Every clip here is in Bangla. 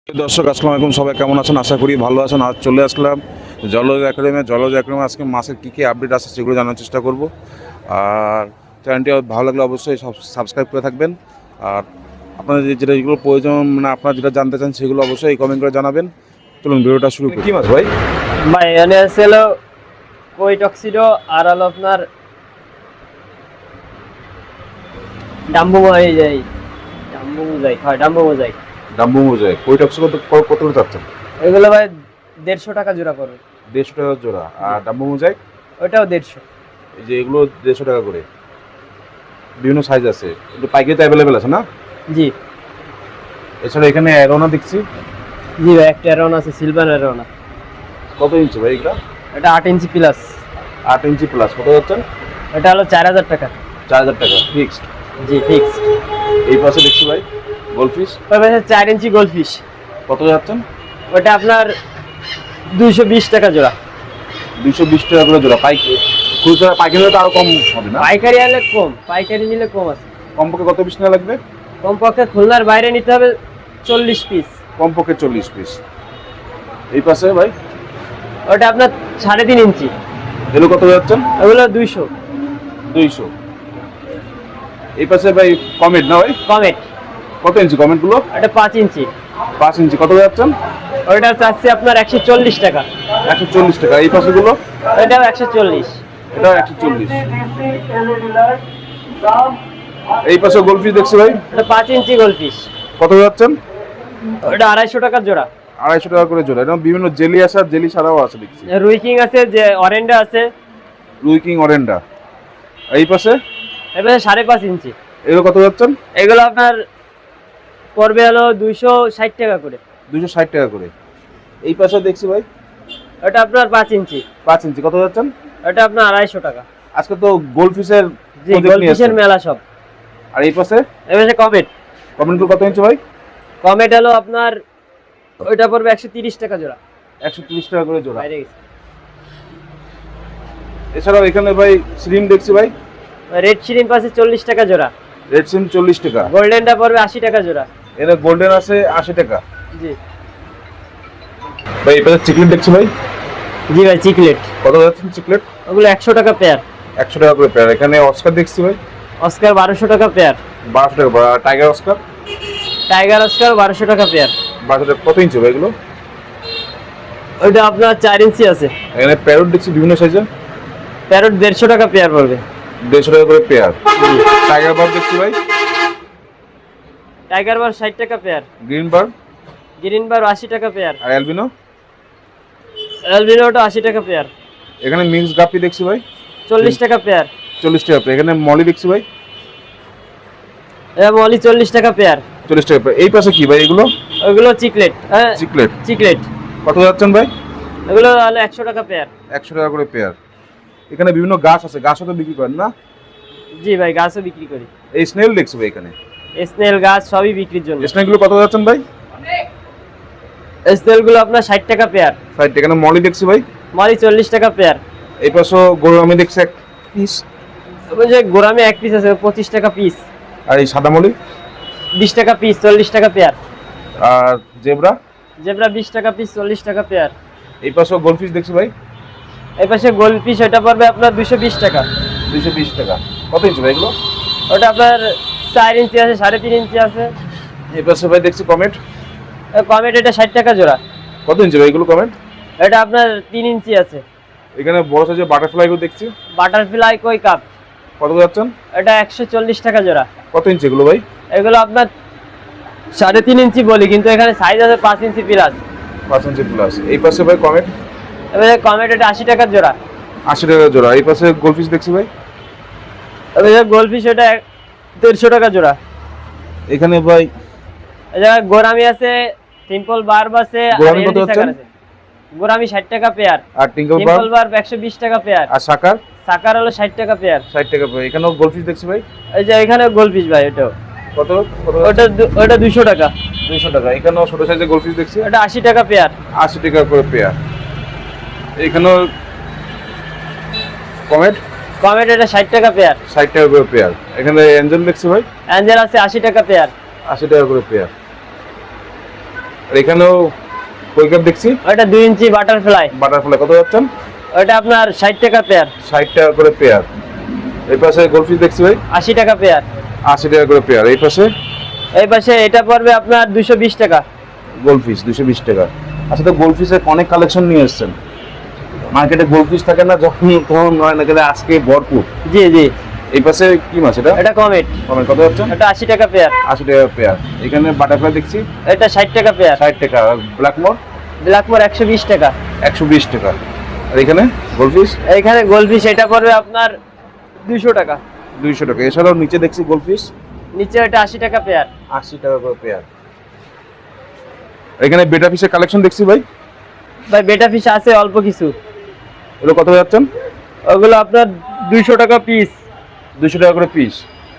দর্শক আসসালামু আলাইকুম, সবাই কেমন আছেন? আশা করি ভালো আছেন। আজ চলে আসলাম জলজ অ্যাকুয়ারিয়ামে আজকে মাছের কী কী আপডেট আছে সেগুলো জানার চেষ্টা করব। আর চ্যানেলটি ভালো লাগলে অবশ্যই সাবস্ক্রাইব করে থাকবেন। আর আপনাদের যেগুলো প্রয়োজন, মানে আপনারা যেটা জানতে চান সেগুলো অবশ্যই কমেন্ট করে জানাবেন। চলুন ভিডিওটা শুরু করি। কী মাছ ভাই? ভাই এখানে আছে হলো কই টক্সিডো আর হলো আপনার ডাম্বু মোজাইক। ডাম্বু মোজাইক। কই টক্স কত করে চাচ্ছেন? এগুলো ভাই 150 টাকা জোড়া পড়বে। 150 টাকা জোড়া। আর ডাম্বু মোজাইক ওটাও 150। এই যে এগুলো 150 টাকা করে। বিভিন্ন সাইজ আছে, কিন্তু পাইকারিতে অ্যাভেলেবেল আছে না? জি এছাড়া এখানে অ্যারোনা দেখছি। জি ভাই, একটা অ্যারোনা আছে, সিলভার অ্যারোনা। কত ইঞ্চি ভাই এটা? এটা 8 ইঞ্চি প্লাস। 8 ইঞ্চি প্লাস। কত যাচ্ছেন? এটা হলো 4000 টাকা। 4000 টাকা ফিক্সড? জি ফিক্সড। এই পাশে দেখছি ভাই গোল্ডফিশ। ওই পাশে 4 ইঞ্চি গোল্ডফিশ। কত যাচ্ছেন? ওটা আপনার 220 টাকা জোড়া। 220 টাকা করে জোড়া। খুচরা পাইকারি তো আরো কম হবে না? পাইকারি আনলে কম, পাইকারি নিলে কম আছে। কমপক্ষে কত পিস নেওয়া লাগবে? কমপক্ষে খুলনার বাইরে নিতে হবে 40 পিস। কমপক্ষে 40 পিস। এই পাশে ভাই ওটা আপনার 3.5 ইঞ্চি। এগুলো কত যাচ্ছেন? ওগুলো 200। 200। এই পাশে ভাই কমেট না ভাই? কমেট। কত ইঞ্চি কমেট গুলো? এটা 5 ইঞ্চি। 5 ইঞ্চি। কত যাচ্ছেন? ওটা চাচ্ছি আপনার 140 টাকা। 140 টাকা। এই পাশে গুলো? এটাও 140। এটাও 140। এই পাশে গোল্ডফিশ দেখছি ভাই। এটা 5 ইঞ্চি গোল্ডফিশ। কত যাচ্ছেন? ওটা 250 টাকা জোড়া। 250 টাকা করে জোড়া। এটা বিভিন্ন জেলি আছে আর জেলি ছাড়াও আছে দেখছি। রুই কিং আছে, যে অরেন্ডা আছে। রুই কিং অরেন্ডা। এই পাশে? এবারে 5.5 ইঞ্চি। এগুলো কত যাচ্ছেন? এগুলো আপনার পড়বে হলো 260 টাকা করে। 260 টাকা করে। এই পাশে দেখছি ভাই ওটা আপনার 5 ইঞ্চি। 5 ইঞ্চি। কত যাচ্ছেন? ওটা আপনার 250 টাকা। আজকে তো গোল্ডফিশের জি, গোল্ডফিশের মেলা সব। আর এই পাশে? এবারে কমেট। কমেন্টগুলো কত ইঞ্চি ভাই? কমেট হলো আপনার ওইটা পড়বে 130 টাকা জোড়া। 130 টাকা করে জোড়া। বাইরে গেছে। এছাড়াও এখানে ভাই শ্রিম দেখছি ভাই। রেড শ্রিম্প আছে 40 টাকা জোড়া। রেড শ্রিম 40 টাকা। গোল্ডেনটা পড়বে 80 টাকা জোড়া। এখানে গোল্ডেন আছে 80 টাকা। জি ভাই এই পাশে চিকলেট দেখছি ভাই। জি ভাই, চিকলেট। কত যাচ্ছেন চিকলেট? ওগুলো 100 টাকা পেয়ার। 100 টাকা করে পেয়ার। এখানে অস্কার দেখছি ভাই। অস্কার 1200 টাকা পেয়ার। 1200 টাকা। Tiger Oscar? টাইগার অস্কার 1200 টাকা পেয়ার। 1200 টাকা। কত ইঞ্চি ভাই এগুলো? ওইটা আপনার 4 ইঞ্চি আছে। এখানে প্যারট দেখছি বিভিন্ন সাইজের। প্যারট 150 টাকা পেয়ার পড়বে। 150 টাকা করে পেয়ার। টাইগার বার্ড দেখছি ভাই। টাইগার বার 60 টাকা পেয়ার। Green bird? গ্রিন বার 80 টাকা পেয়ার। আর অ্যালবিনো? অ্যালবিনোটা 80 টাকা পেয়ার। এখানে মিক্স গাপি দেখছি ভাই। 40 টাকা পেয়ার। 40 টাকা পেয়ার। এখানে মলি দেখছি ভাই। মলি 40 টাকা পেয়ার। 40 টাকা পেয়ার। এই পাশে কি ভাই এগুলো? ওগুলো চিকলেট। চিকলেট। চিকলেট। কত যাচ্ছেন ভাই? এগুলো হলো 100 টাকা পেয়ার। 100 টাকা করে পেয়ার। এখানে বিভিন্ন গাছ আছে, গাছও তো বিক্রি করেন না? জি ভাই, গাছও বিক্রি করি। এই স্নেল দেখছি ভাই এখানে। স্নেল গাছ সবই বিক্রির জন্য। স্নেলগুলো কত যাচ্ছেন ভাই? স্নেলগুলো আপনার 60 টাকা পেয়ার। 60 টাকা। এখানে মলি দেখছি ভাই। মলি 40 টাকা পেয়ার। এই পাশে গরু আমি দেখছি এক পিস। ওই যে গোরামে এক পিস আছে 25 টাকা পিস। আর এই সাদা মলি? 20 টাকা পিস, 40 টাকা পেয়ার। আর জেব্রা? জেব্রা 20 টাকা পিস, 40 টাকা পেয়ার। এই পাশে গোল্ডফিশ দেখছি ভাই। এই পাশে গোল্ড পিস, ওটা পড়বে আপনার 220 টাকা। 220 টাকা। কত ইঞ্চি ভাই এগুলো? ওটা আপনার 4 ইঞ্চি আছে, 3.5 ইঞ্চি আছে। এই পাশে ভাই দেখছি কমেট। কমেট এটা 60 টাকা জোড়া। কত ইঞ্চি ভাই এগুলো কমেট? এটা আপনার 3 ইঞ্চি আছে। এখানে বড় সাইজের বাটারফ্লাই গুলো দেখছি। বাটারফ্লাই কই কাপ। কত যাচ্ছেন? এটা 140 টাকা জোড়া। কত ইঞ্চি এগুলো ভাই? এগুলো আপনার 3.5 ইঞ্চি বলি, কিন্তু এখানে সাইজ আছে 5 ইঞ্চি প্লাস। 5 ইঞ্চি প্লাস। এই পাশে ভাই কমেট। এবারে কমেট এটা 80 টাকা জোড়া। 80 টাকা জোড়া। এই পাশে গোল্ডফিশ দেখছি ভাই। এবারে গোল্ডফিশ এটা 150 টাকা জোড়া। এখানে ভাই এই জায়গায় গোরামি আছে, সিম্পল বার্ব আছে। গোরামি কত যাচ্ছেন? গোরামি 60 টাকা পেয়ার। আর টিঙ্কল সিম্পল বার্ব 120 টাকা পেয়ার। আর সাকার? সাকার হলো 60 টাকা পেয়ার। 60 টাকা পেয়ার। এখানেও গোল্ডফিশ দেখছি ভাই। এই যে এখানে গোল্ডফিশ ভাই, ওটাও কত? ওটা 200 টাকা। 200 টাকা। এখানেও ছোট সাইজের গোল্ডফিশ দেখছি। ওটা 80 টাকা পেয়ার। 80 টাকা করে পেয়ার। এখানেও কমেট। কমেট এটা 60 টাকা পেয়ার। 60 টাকা করে পেয়ার। এখানে অ্যাঞ্জেল দেখছি ভাই। অ্যাঞ্জেল আছে 80 টাকা পেয়ার। 80 টাকা করে পেয়ার। আর এখানেও কই কাপ দেখছি, ওটা 2 ইঞ্চি বাটারফ্লাই, বাটারফ্লাই কত যাচ্ছেন? ওটা আপনার 60 টাকা পেয়ার। 60 টাকা করে পেয়ার। এই পাশে গোল্ডফিশ দেখছি ভাই, 80 টাকা পেয়ার। 80 টাকা করে পেয়ার। এই পাশে এই পাশে এটা পড়বে আপনার 220 টাকা। গোল্ডফিশ 220 টাকা। আচ্ছা, তো গোল্ডফিশের অনেক কালেকশন নিয়ে এসেছেন, মার্কেটে গোল্ডফিশ থাকে না যখন তখন হয় না, কিন্তু আজকে ভরপুর। জি জি। এই পাশে কি মাছ এটা? এটা কমেট, কমেন্ট কত যাচ্ছেন? এটা 80 টাকা পেয়ার। 80 টাকা পেয়ার। এখানে বাটারফ্লাই দেখছি, এটা 60 টাকা পেয়ার। 60 টাকা। ব্ল্যাকমোর ব্ল্যাকমোর 120 টাকা। 120 টাকা। আর এখানে গোল্ডফিশ, এইখানে গোল্ডফিশ এটা পড়বে আপনার 200 টাকা। 200 টাকা। এছাড়াও নিচে দেখছি গোল্ডফিশ, নিচে এটা 80 টাকা পেয়ার। 80 টাকা করে পেয়ার। এখানে বেটা ফিশের কালেকশন দেখছি ভাই, ভাই বেটা ফিশ আছে অল্প কিছু, এগুলো কত যাচ্ছেন? ওগুলো আপনার 200 টাকা পিস। 200 টাকা করে পিস।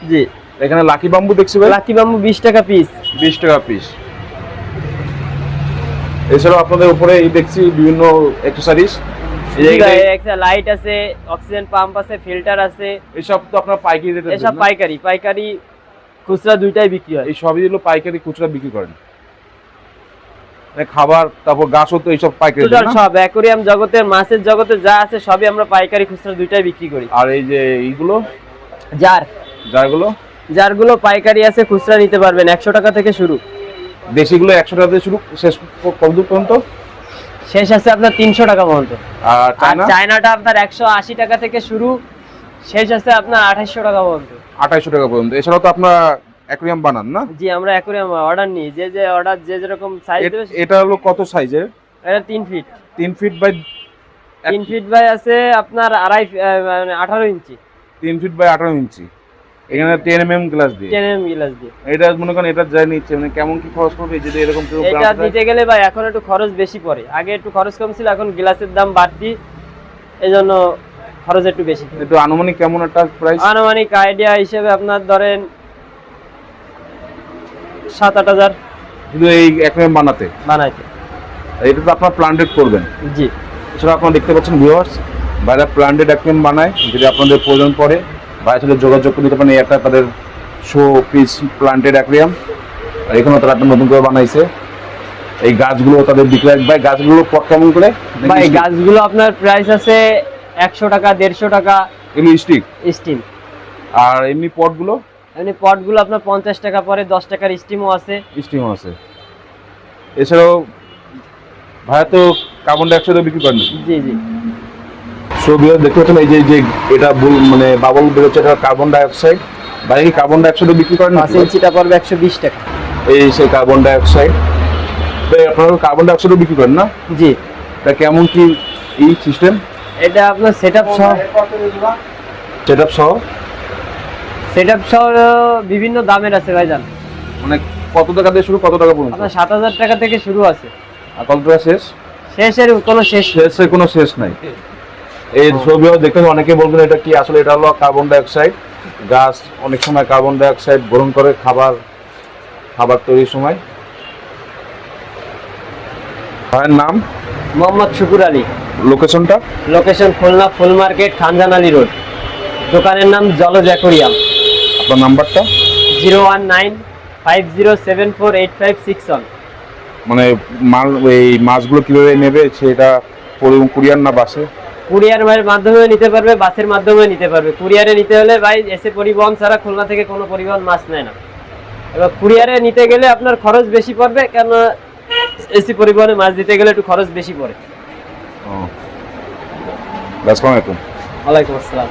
জি। এখানে লাকি বাম্বু দেখছি ভাই, লাকি বাম্বু 20 টাকা পিস। 20 টাকা পিস। এছাড়াও আপনাদের উপরে এই দেখছি বিভিন্ন অ্যাকসেসরিজ, একটা লাইট আছে, অক্সিজেন পাম্প আছে, ফিল্টার আছে। এইসব তো আপনার পাইকারি রেটে, এসব পাইকারি, পাইকারি খুচরা দুইটাই বিক্রি হয়। এই সবই হলো পাইকারি, খুচরা বিক্রি করেন। মানে খাবার, তারপর গাছও তো এইসব পাইকারি টোটাল না? সব অ্যাকোরিয়াম জগতের, মাছের জগতে যা আছে সবই আমরা পাইকারি খুচরা দুইটাই বিক্রি করি। আর এই যে এইগুলো জারগুলো যারগুলো পাইকারি আছে, খুচরা নিতে পারবেন 100 টাকা থেকে শুরু। দেশিগুলো 100 টাকা থেকে শুরু, শেষ কতদূর পর্যন্ত? শেষ আছে আপনার 300 টাকা পর্যন্ত। আর আর চায়নাটা আপনার 180 টাকা থেকে শুরু, শেষ আছে আপনার 2800 টাকা পর্যন্ত। 2800 টাকা পর্যন্ত। এছাড়াও তো আপনার অ্যাকুয়ারিয়াম বানান না? জি, আমরা অ্যাকোরিয়াম অর্ডার নিই, যে অর্ডার যে যেরকম সাইজ দেবে। এটা হলো কত সাইজের? এটা 3 feet. 3 feet by 3 feet by আছে আপনার 18 ইঞ্চি। 3 ফিট বাই 18 ইঞ্চি। এখানে 10 mm গ্লাস দিয়ে, 10 mm গ্লাস দিয়ে। এটা মনে করেন এটা যা নিচ্ছে, মানে কেমন কি খরচ পড়বে যদি এরকম কেউ এটা নিতে গেলে ভাই এখন একটু খরচ বেশি পড়ে, আগে একটু খরচ কম ছিল, এখন গ্লাসের দাম বাড়তি, এজন্য খরচ একটু বেশি। একটু আনুমানিক কেমন একটা প্রাইস? আনুমানিক আইডিয়া হিসেবে আপনার ধরেন 7-8 হাজার শুধু এই অ্যাকুয়ারিয়াম বানাতে। এটা তো আপনার প্লান্টেড করবেন। জি। এছাড়া আপনারা দেখতে পাচ্ছেন ভিউয়ার্স, বাইরে প্লান্টেড অ্যাকুয়ারিয়াম বানায়, যদি আপনাদের প্রয়োজন পড়ে বাইরের সাথে যোগাযোগ করে নিতে পারেন। এই একটা তাদের শো পিস প্লান্টেড অ্যাকুয়ারিয়াম। আর এখানেও তারা একটা নতুন করে বানাইছে। এই গাছগুলো তাদের বিক্রি হয়। ভাই গাছগুলো পট কেমন করে? ভাই গাছগুলো আপনার প্রাইস আছে 100 টাকা, 150 টাকা। এগুলো স্টিক স্টিম। আর এমনি পটগুলো? এমনি পটগুলো আপনার 50 টাকা পরে, 10 টাকার স্টিমও আছে। স্টিমও আছে। এছাড়াও ভাইয়া তো কার্বন ডাইঅক্সাইডও বিক্রি করেন? জি জি। ছবিও দেখতে পাচ্ছেন, এই যে এটা মানে বাবল বেরোচ্ছে, এটা কার্বন ডাইঅক্সাইড। ভাই কি কার্বন ডাইঅক্সাইডও বিক্রি করেন? 5 ইঞ্চিটা পড়বে 120 টাকা। এই সেই কার্বন ডাইঅক্সাইড। তো আপনারা কার্বন ডাইঅক্সাইডও বিক্রি করেন না? জি। তা কেমন কি এই সিস্টেম? এটা আপনার সেটআপ সহ বিভিন্ন দামের আছে ভাইজান। মানে কত টাকা দিয়ে শুরু, কত টাকা পর্যন্ত? আপনার 7000 টাকা থেকে শুরু আছে। আর কত টাকা শেষ? শেষের কোনো শেষ শেষের কোনো শেষ নাই। এই ছবিও দেখতে অনেকে বলবেন এটা কি, আসলে এটা হলো কার্বন ডাইঅক্সাইড। গাছ অনেক সময় কার্বন ডাইঅক্সাইড গ্রহণ করে খাবার তৈরির সময়। ভাইয়ের নাম? মোহাম্মদ শুকুর আলী। লোকেশনটা? লোকেশন খুলনা ফুল মার্কেট, খানজান আলী রোড। দোকানের নাম জলজ অ্যাকোরিয়াম। আপনার নাম্বারটা? 01950748561। মানে এই মাছগুলো কিভাবে নেবে সেটা কুরিয়ার না বাসে? কুরিয়ারের মাধ্যমে নিতে পারবে, বাসের মাধ্যমে নিতে পারবে। কুরিয়ারে নিতে হলে ভাই এসে পরিবহন ছাড়া খুলনা থেকে কোনো পরিবহন মাছ নেয় না। এবার কুরিয়ারে নিতে গেলে আপনার খরচ বেশি পড়বে, কেন এসি পরিবহনে মাছ দিতে গেলে একটু খরচ বেশি পড়ে। আসসালামু আলাইকুম। ওয়ালাইকুম আসসালাম।